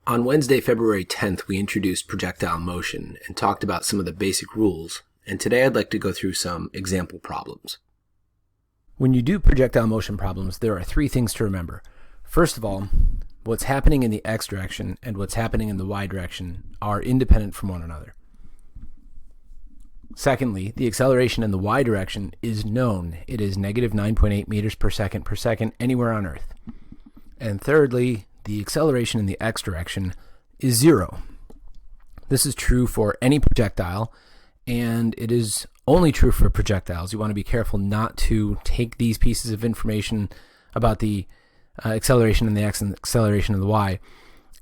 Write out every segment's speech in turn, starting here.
On Wednesday, February 10th, we introduced projectile motion and talked about some of the basic rules, and today I'd like to go through some example problems. When you do projectile motion problems, there are three things to remember. First of all, what's happening in the x direction and what's happening in the y direction are independent from one another. Secondly, the acceleration in the y direction is known. It is negative 9.8 meters per second anywhere on Earth. And thirdly, the acceleration in the x direction is zero. This is true for any projectile, and it is only true for projectiles. You want to be careful not to take these pieces of information about the acceleration in the x and the acceleration in the y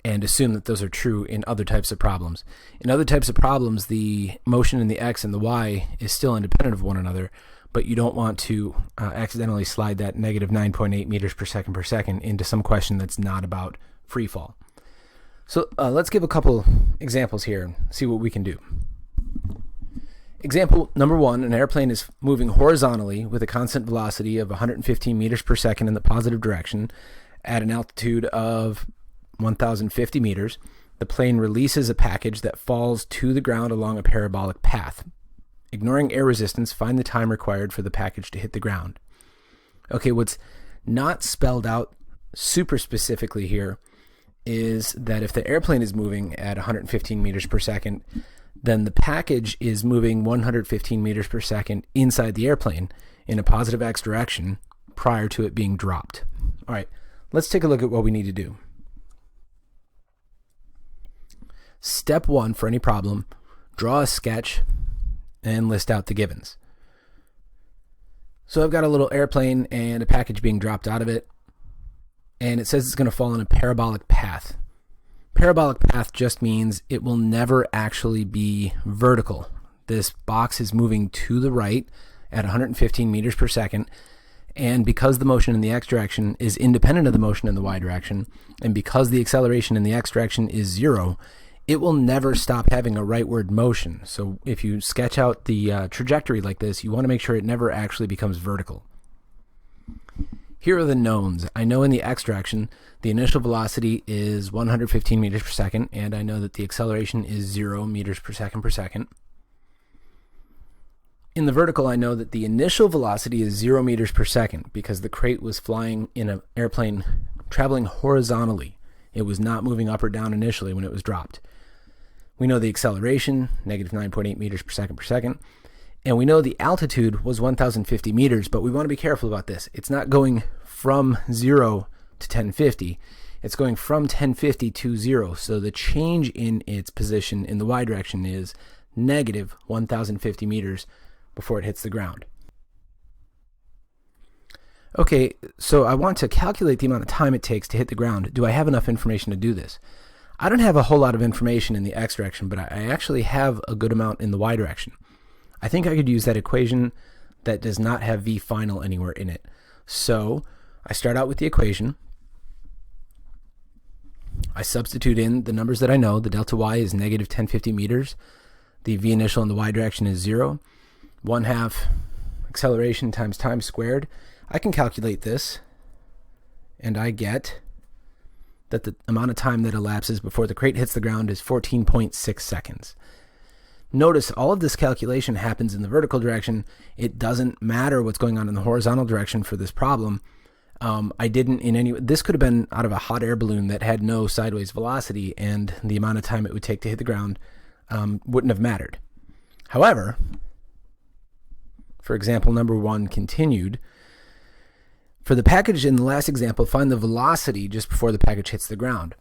and assume that those are true in other types of problems. In other types of problems, the motion in the x and the y is still independent of one another, but you don't want to accidentally slide that negative 9.8 meters per second into some question that's not about free fall. So let's give a couple examples here and see what we can do. Example number one, an airplane is moving horizontally with a constant velocity of 115 meters per second in the positive direction at an altitude of 1,050 meters. The plane releases a package that falls to the ground along a parabolic path. Ignoring air resistance, find the time required for the package to hit the ground. Okay, what's not spelled out super specifically here is that if the airplane is moving at 115 meters per second, then the package is moving 115 meters per second inside the airplane in a positive x direction prior to it being dropped. All right, let's take a look at what we need to do. Step one for any problem, draw a sketch and list out the givens. So I've got a little airplane and a package being dropped out of it, and it says it's going to fall in a parabolic path. Parabolic path just means it will never actually be vertical. This box is moving to the right at 115 meters per second, and because the motion in the x direction is independent of the motion in the y direction, and because the acceleration in the x direction is zero, it will never stop having a rightward motion. So if you sketch out the trajectory like this, you want to make sure it never actually becomes vertical. Here are the knowns. I know in the x direction, the initial velocity is 115 meters per second, and I know that the acceleration is 0 meters per second. In the vertical, I know that the initial velocity is 0 meters per second because the crate was flying in an airplane traveling horizontally. It was not moving up or down initially when it was dropped. We know the acceleration, negative 9.8 meters per second, and we know the altitude was 1,050 meters, but we want to be careful about this. It's not going from 0 to 1050. It's going from 1050 to 0, so the change in its position in the y direction is negative 1,050 meters before it hits the ground. Okay, so I want to calculate the amount of time it takes to hit the ground. Do I have enough information to do this? I don't have a whole lot of information in the x direction, but I actually have a good amount in the y direction. I think I could use that equation that does not have v final anywhere in it. So I start out with the equation. I substitute in the numbers that I know. The delta y is negative 1050 meters. The v initial in the y direction is 0. 1/2 acceleration times time squared. I can calculate this, and I get that the amount of time that elapses before the crate hits the ground is 14.6 seconds. Notice all of this calculation happens in the vertical direction. It doesn't matter what's going on in the horizontal direction for this problem. This could have been out of a hot air balloon that had no sideways velocity, and the amount of time it would take to hit the ground wouldn't have mattered. However, for example, number one continued, for the package in the last example, find the velocity just before the package hits the ground.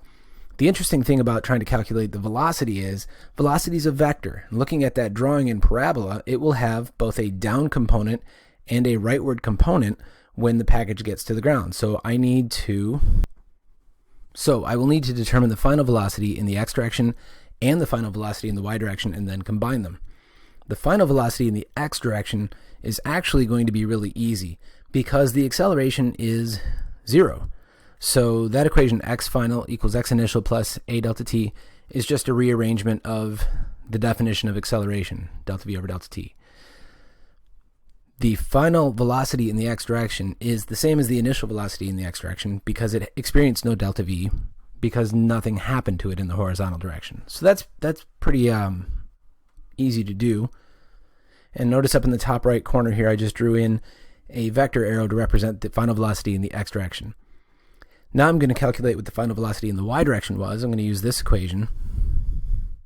The interesting thing about trying to calculate the velocity is a vector. Looking at that drawing in parabola, it will have both a down component and a rightward component when the package gets to the ground. So I will need to determine the final velocity in the x direction and the final velocity in the y direction and then combine them. The final velocity in the x direction is actually going to be really easy because the acceleration is 0. So that equation x final equals x initial plus a delta t is just a rearrangement of the definition of acceleration, delta v over delta t. The final velocity in the x direction is the same as the initial velocity in the x direction because it experienced no delta v because nothing happened to it in the horizontal direction. So that's pretty easy to do. And notice up in the top right corner here, I just drew in a vector arrow to represent the final velocity in the x direction. Now I'm going to calculate what the final velocity in the y direction was. I'm going to use this equation.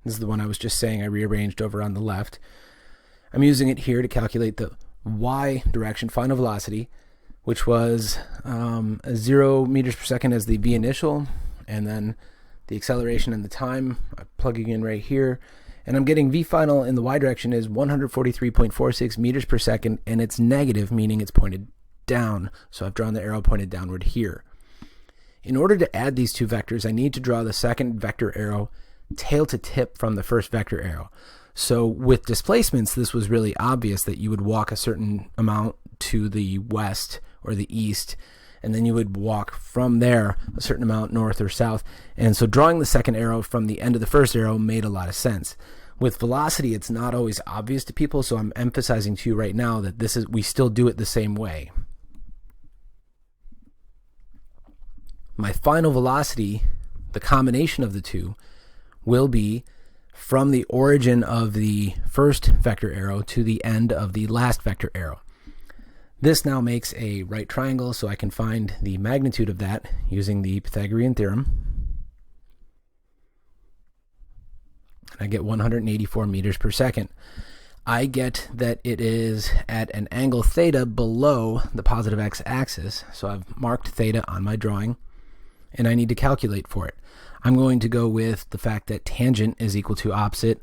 This is the one I was just saying I rearranged over on the left. I'm using it here to calculate the y direction final velocity, which was 0 meters per second as the v initial, and then the acceleration and the time I'm plugging in right here. And I'm getting v final in the y direction is 143.46 meters per second, and it's negative, meaning it's pointed down. So I've drawn the arrow pointed downward here. In order to add these two vectors, I need to draw the second vector arrow tail to tip from the first vector arrow. So with displacements, this was really obvious that you would walk a certain amount to the west or the east, and then you would walk from there a certain amount north or south. And so drawing the second arrow from the end of the first arrow made a lot of sense. With velocity, it's not always obvious to people, so I'm emphasizing to you right now that we still do it the same way. My final velocity, the combination of the two, will be from the origin of the first vector arrow to the end of the last vector arrow. This now makes a right triangle, so I can find the magnitude of that using the Pythagorean theorem. And I get 184 meters per second. I get that it is at an angle theta below the positive x-axis, so I've marked theta on my drawing, and I need to calculate for it. I'm going to go with the fact that tangent is equal to opposite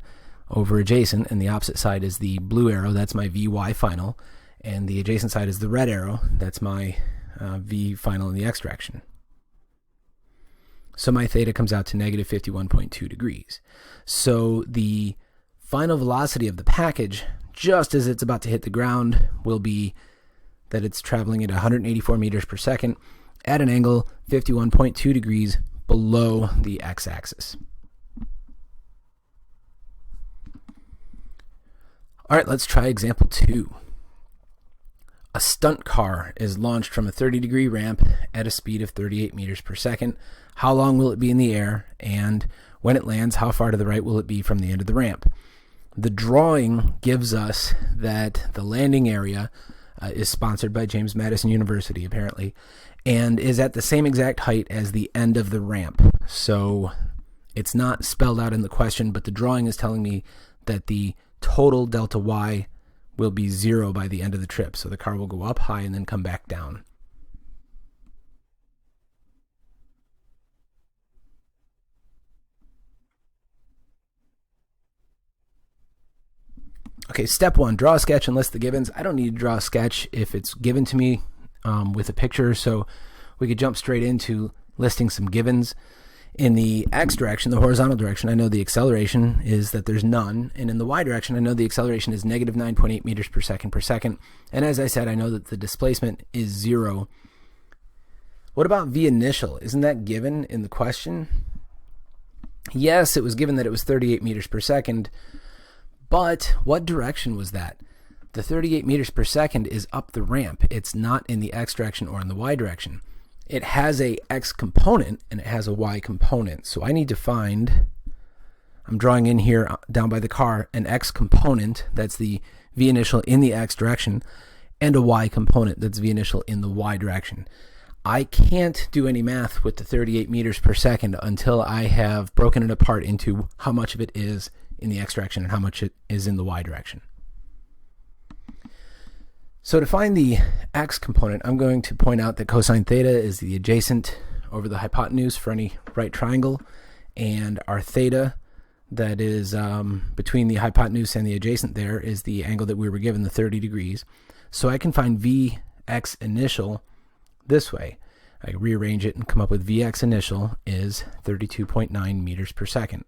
over adjacent, and the opposite side is the blue arrow, that's my Vy final, and the adjacent side is the red arrow, that's my V final in the x direction. So my theta comes out to negative 51.2 degrees. So the final velocity of the package, just as it's about to hit the ground, will be that it's traveling at 184 meters per second at an angle 51.2 degrees below the x-axis. All right, let's try example 2. A stunt car is launched from a 30-degree ramp at a speed of 38 meters per second. How long will it be in the air? And when it lands, how far to the right will it be from the end of the ramp? The drawing gives us that the landing area is sponsored by James Madison University, apparently, and is at the same exact height as the end of the ramp. So it's not spelled out in the question, but the drawing is telling me that the total delta y will be 0 by the end of the trip. So the car will go up high and then come back down. Okay, step 1, draw a sketch and list the givens. I don't need to draw a sketch if it's given to me with a picture, so we could jump straight into listing some givens. In the x direction, the horizontal direction, I know the acceleration is that there's none, and in the y direction, I know the acceleration is negative 9.8 meters per second, and as I said, I know that the displacement is 0. What about v initial? Isn't that given in the question? Yes, it was given that it was 38 meters per second, but what direction was that? The 38 meters per second is up the ramp. It's not in the x direction or in the y direction. It has a x component and it has a y component. So I need to find, I'm drawing in here down by the car, an x component, that's the v initial in the x direction, and a y component, that's v initial in the y direction. I can't do any math with the 38 meters per second until I have broken it apart into how much of it is in the x direction and how much it is in the y direction. So to find the x component, I'm going to point out that cosine theta is the adjacent over the hypotenuse for any right triangle, and our theta, that is between the hypotenuse and the adjacent there, is the angle that we were given, the 30 degrees. So I can find Vx initial this way. I rearrange it and come up with Vx initial is 32.9 meters per second.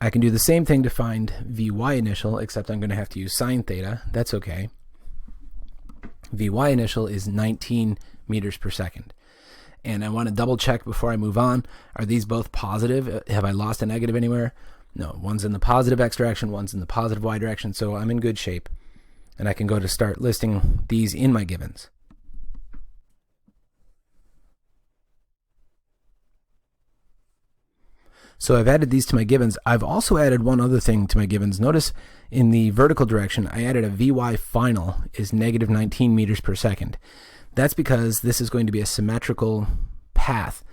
I can do the same thing to find Vy initial, except I'm going to have to use sine theta. That's okay. Vy initial is 19 meters per second. And I want to double check before I move on. Are these both positive? Have I lost a negative anywhere? No, one's in the positive x direction, one's in the positive y direction, so I'm in good shape. And I can go to start listing these in my givens. So I've added these to my givens. I've also added one other thing to my givens. Notice in the vertical direction, I added a Vy final is negative 19 meters per second. That's because this is going to be a symmetrical path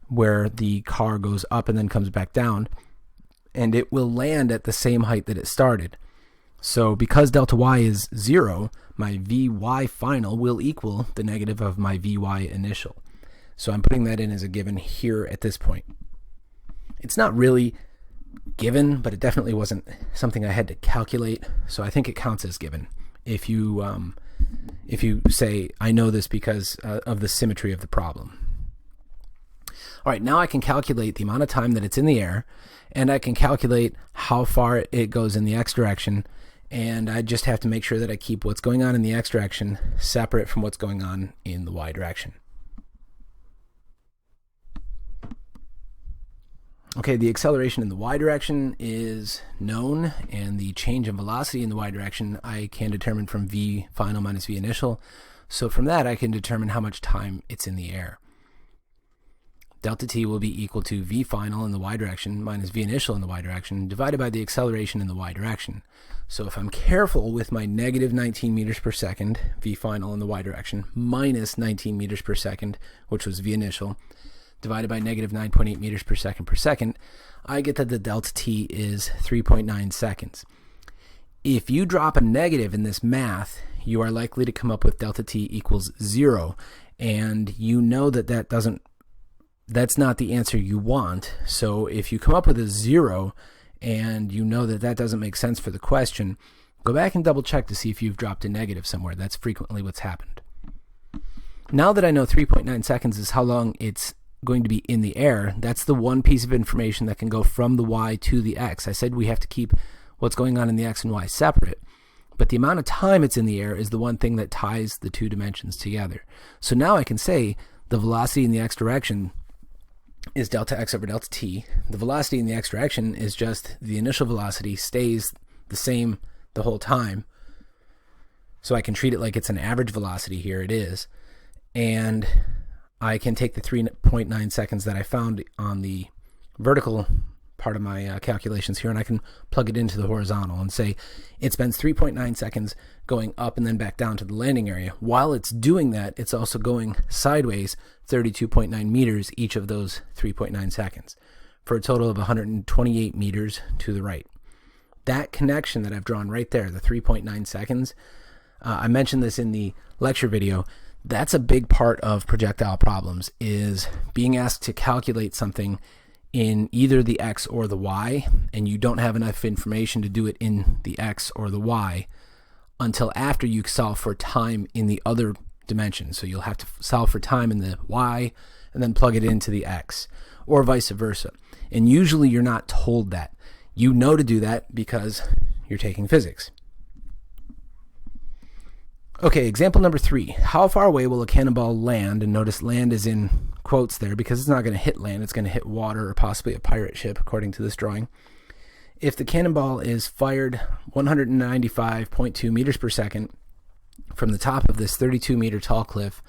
where the car goes up and then comes back down, and it will land at the same height that it started. So because delta y is 0, my Vy final will equal the negative of my Vy initial. So I'm putting that in as a given here at this point. It's not really given, but it definitely wasn't something I had to calculate, so I think it counts as given. If you say, I know this because of the symmetry of the problem. All right, now I can calculate the amount of time that it's in the air, and I can calculate how far it goes in the x direction, and I just have to make sure that I keep what's going on in the x direction separate from what's going on in the y direction. Okay, the acceleration in the y direction is known, and the change in velocity in the y direction I can determine from v final minus v initial. So from that I can determine how much time it's in the air. Delta t will be equal to v final in the y direction minus v initial in the y direction divided by the acceleration in the y direction. So if I'm careful with my negative 19 meters per second, v final in the y direction, minus 19 meters per second, which was v initial, divided by negative 9.8 meters per second, I get that the delta t is 3.9 seconds. If you drop a negative in this math, you are likely to come up with delta t equals 0, and you know that that's not the answer you want. So if you come up with a 0 and you know that that doesn't make sense for the question, go back and double check to see if you've dropped a negative somewhere. That's frequently what's happened. Now that I know 3.9 seconds is how long it's going to be in the air, that's the one piece of information that can go from the y to the x. I said we have to keep what's going on in the x and y separate, but the amount of time it's in the air is the one thing that ties the two dimensions together. So now I can say the velocity in the x direction is delta x over delta t. The velocity in the x direction is just the initial velocity stays the same the whole time. So I can treat it like it's an average velocity. Here it is. And I can take the 3.9 seconds that I found on the vertical part of my calculations here, and I can plug it into the horizontal and say it spends 3.9 seconds going up and then back down to the landing area. While it's doing that, it's also going sideways 32.9 meters each of those 3.9 seconds for a total of 128 meters to the right. That connection that I've drawn right there, the 3.9 seconds, I mentioned this in the lecture video. That's a big part of projectile problems, is being asked to calculate something in either the x or the y, and you don't have enough information to do it in the x or the y until after you solve for time in the other dimension. So you'll have to solve for time in the y and then plug it into the x, or vice versa. And usually you're not told that. You know to do that because you're taking physics. Okay, example number 3. How far away will a cannonball land? And notice land is in quotes there because it's not going to hit land. It's going to hit water or possibly a pirate ship, according to this drawing. If the cannonball is fired 195.2 meters per second from the top of this 32-meter tall cliff,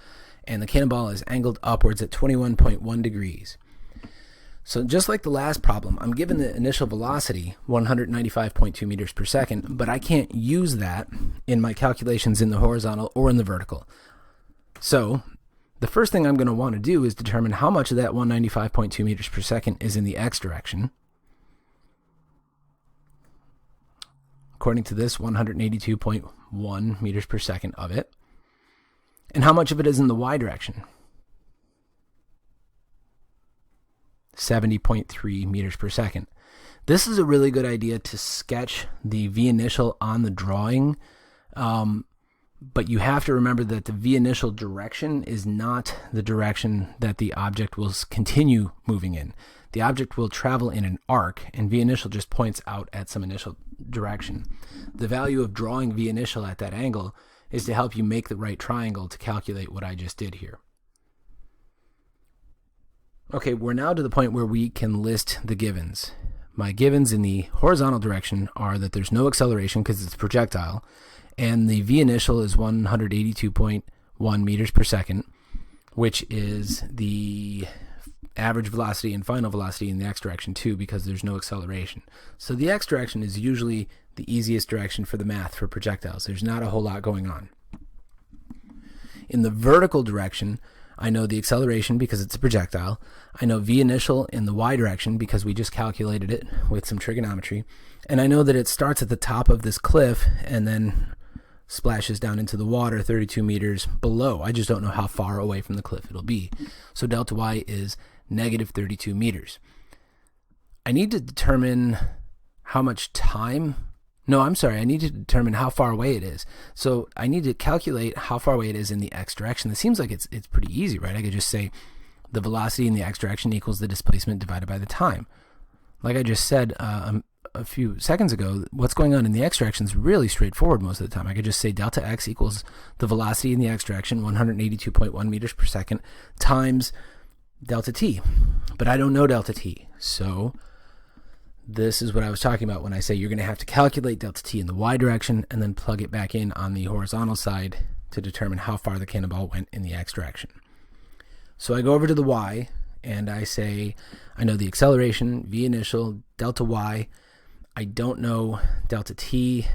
and the cannonball is angled upwards at 21.1 degrees. So just like the last problem, I'm given the initial velocity, 195.2 meters per second, but I can't use that in my calculations in the horizontal or in the vertical. So the first thing I'm going to want to do is determine how much of that 195.2 meters per second is in the x direction. According to this, 182.1 meters per second of it. And how much of it is in the y direction? 70.3 meters per second. This is a really good idea to sketch the v initial on the drawing, but you have to remember that the v initial direction is not the direction that the object will continue moving in. The object will travel in an arc, and v initial just points out at some initial direction. The value of drawing v initial at that angle is to help you make the right triangle to calculate what I just did here. Okay, we're now to the point where we can list the givens. My givens in the horizontal direction are that there's no acceleration because it's a projectile, and the v initial is 182.1 meters per second, which is the average velocity and final velocity in the x direction too, because there's no acceleration. So the x direction is usually the easiest direction for the math for projectiles. There's not a whole lot going on. In the vertical direction, I know the acceleration because it's a projectile. I know v initial in the y direction because we just calculated it with some trigonometry. And I know that it starts at the top of this cliff and then splashes down into the water 32 meters below. I just don't know how far away from the cliff it'll be. So delta y is negative 32 meters. I need to determine how much time. No, I'm sorry. I need to determine how far away it is. So I need to calculate how far away it is in the x direction. It seems like it's pretty easy, right? I could just say the velocity in the x direction equals the displacement divided by the time. Like I just said a few seconds ago, what's going on in the x direction is really straightforward most of the time. I could just say delta x equals the velocity in the x direction, 182.1 meters per second, times delta t. But I don't know delta t. So this is what I was talking about when I say you're going to have to calculate delta t in the y direction and then plug it back in on the horizontal side to determine how far the cannonball went in the x direction. So I go over to the y and I say I know the acceleration, v initial, delta y. I don't know delta t.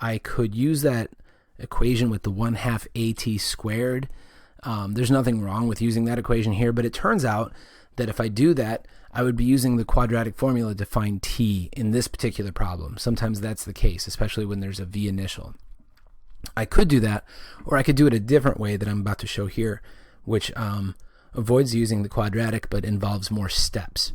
I could use that equation with the 1/2 at squared. There's nothing wrong with using that equation here, but it turns out that if I do that, I would be using the quadratic formula to find t in this particular problem. Sometimes that's the case, especially when there's a v initial. I could do that, or I could do it a different way that I'm about to show here, which avoids using the quadratic but involves more steps.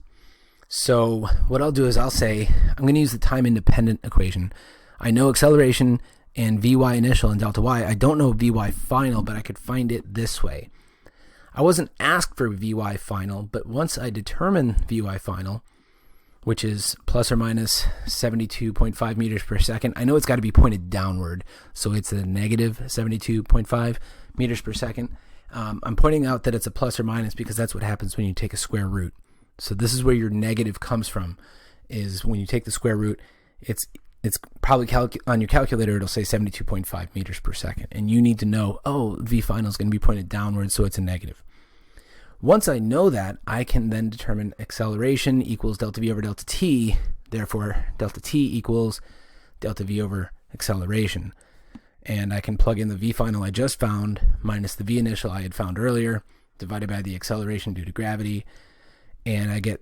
So what I'll do is I'll say I'm going to use the time-independent equation. I know acceleration and vy initial and delta y. I don't know vy final, but I could find it this way. I wasn't asked for vy final, but once I determine vy final, which is plus or minus 72.5 meters per second, I know it's got to be pointed downward, so it's a negative 72.5 meters per second. I'm pointing out that it's a plus or minus because that's what happens when you take a square root. So this is where your negative comes from, is when you take the square root, it's probably on your calculator, it'll say 72.5 meters per second. And you need to know, oh, v final is going to be pointed downward, so it's a negative. Once I know that, I can then determine acceleration equals delta v over delta t. Therefore, delta t equals delta v over acceleration. And I can plug in the v final I just found minus the v initial I had found earlier, divided by the acceleration due to gravity. And I get,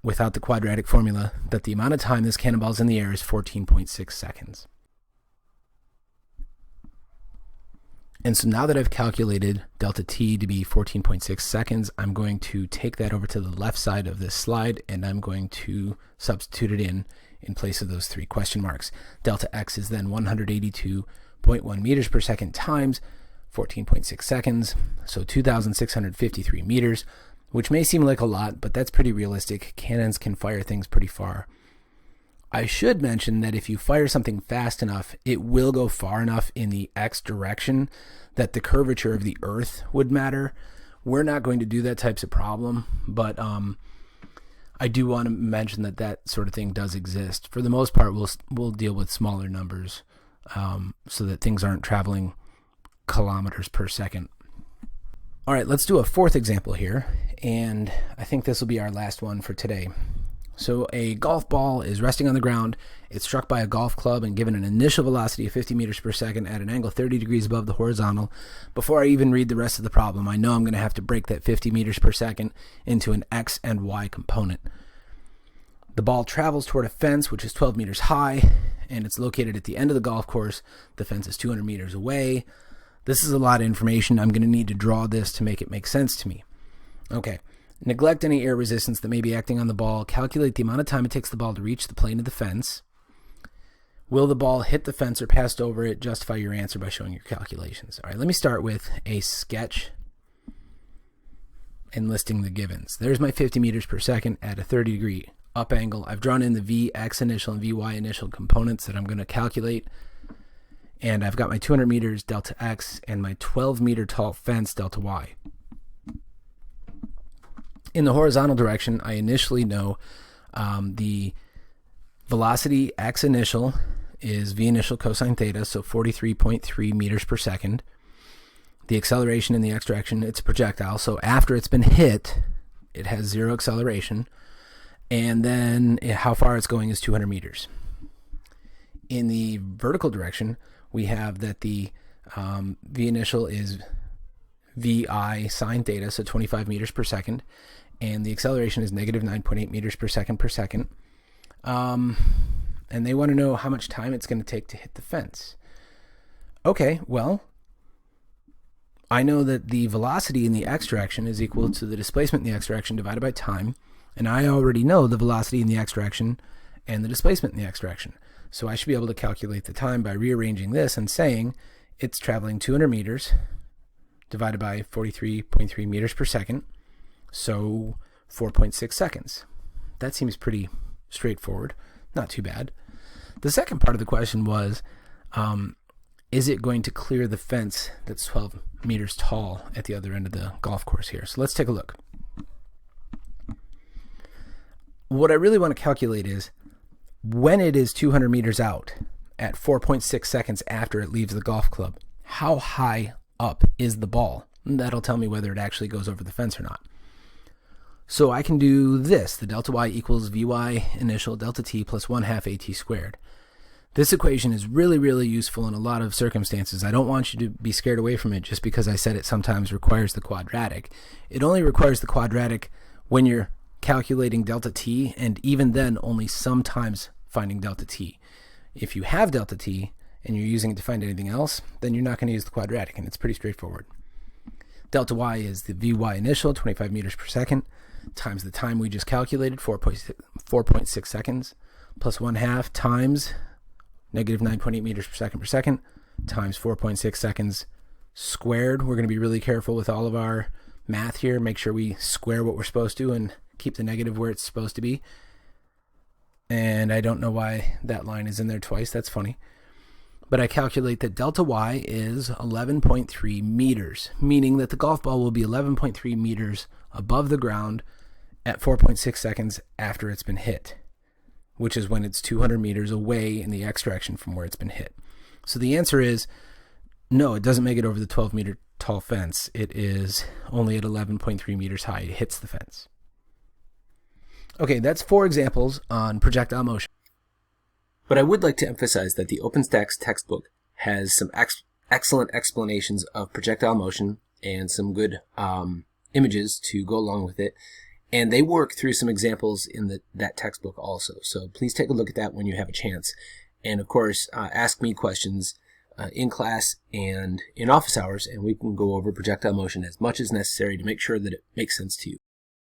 without the quadratic formula, that the amount of time this cannonball is in the air is 14.6 seconds. And so now that I've calculated delta t to be 14.6 seconds, I'm going to take that over to the left side of this slide and I'm going to substitute it in place of those three question marks. Delta x is then 182.1 meters per second times 14.6 seconds, so 2,653 meters, which may seem like a lot, but that's pretty realistic. Cannons can fire things pretty far. I should mention that if you fire something fast enough, it will go far enough in the x direction that the curvature of the earth would matter. We're not going to do that types of problem, but I do want to mention that that sort of thing does exist. For the most part, we'll deal with smaller numbers so that things aren't traveling kilometers per second. All right, let's do a fourth example here, and I think this will be our last one for today. So a golf ball is resting on the ground. It's struck by a golf club and given an initial velocity of 50 meters per second at an angle 30 degrees above the horizontal. Before I even read the rest of the problem, I know I'm going to have to break that 50 meters per second into an x and y component. The ball travels toward a fence which is 12 meters high, and it's located at the end of the golf course. The fence is 200 meters away. This is a lot of information. I'm going to need to draw this to make it make sense to me. Okay. Neglect any air resistance that may be acting on the ball. Calculate the amount of time it takes the ball to reach the plane of the fence. Will the ball hit the fence or pass over it? Justify your answer by showing your calculations. All right, let me start with a sketch and listing the givens. There's my 50 meters per second at a 30 degree up angle. I've drawn in the Vx initial and Vy initial components that I'm going to calculate. And I've got my 200 meters delta x and my 12 meter tall fence delta y. In the horizontal direction, I initially know the velocity x initial is v initial cosine theta, so 43.3 meters per second. The acceleration in the x direction, it's a projectile, so after it's been hit, it has 0 acceleration, and then how far it's going is 200 meters. In the vertical direction, we have that the v initial is vi sine theta, so 25 meters per second, and the acceleration is negative 9.8 meters per second. And they want to know how much time it's going to take to hit the fence. Okay, well, I know that the velocity in the x direction is equal to the displacement in the x direction divided by time, and I already know the velocity in the x direction and the displacement in the x direction. So I should be able to calculate the time by rearranging this and saying it's traveling 200 meters divided by 43.3 meters per second, so 4.6 seconds. That seems pretty straightforward, not too bad. The second part of the question was, is it going to clear the fence that's 12 meters tall at the other end of the golf course here? So let's take a look. What I really want to calculate is when it is 200 meters out at 4.6 seconds after it leaves the golf club, how high up is the ball? And that'll tell me whether it actually goes over the fence or not. So I can do this. The delta y equals vy initial delta t plus 1/2 at squared. This equation is really, really useful in a lot of circumstances. I don't want you to be scared away from it just because I said it sometimes requires the quadratic. It only requires the quadratic when you're calculating delta t, and even then only sometimes finding delta t. If you have delta t and you're using it to find anything else, then you're not going to use the quadratic, and it's pretty straightforward. Delta y is the vy initial, 25 meters per second, times the time we just calculated, 4.6 seconds, plus 1/2 times negative 9.8 meters per second, times 4.6 seconds squared. We're going to be really careful with all of our math here. Make sure we square what we're supposed to and keep the negative where it's supposed to be. And I don't know why that line is in there twice. That's funny. But I calculate that delta y is 11.3 meters, meaning that the golf ball will be 11.3 meters above the ground at 4.6 seconds after it's been hit, which is when it's 200 meters away in the x direction from where it's been hit. So the answer is no, it doesn't make it over the 12-meter tall fence. It is only at 11.3 meters high. It hits the fence. Okay, that's 4 examples on projectile motion. But I would like to emphasize that the OpenStax textbook has some excellent explanations of projectile motion and some good images to go along with it. And they work through some examples in that textbook also. So please take a look at that when you have a chance. And of course, ask me questions in class and in office hours, and we can go over projectile motion as much as necessary to make sure that it makes sense to you.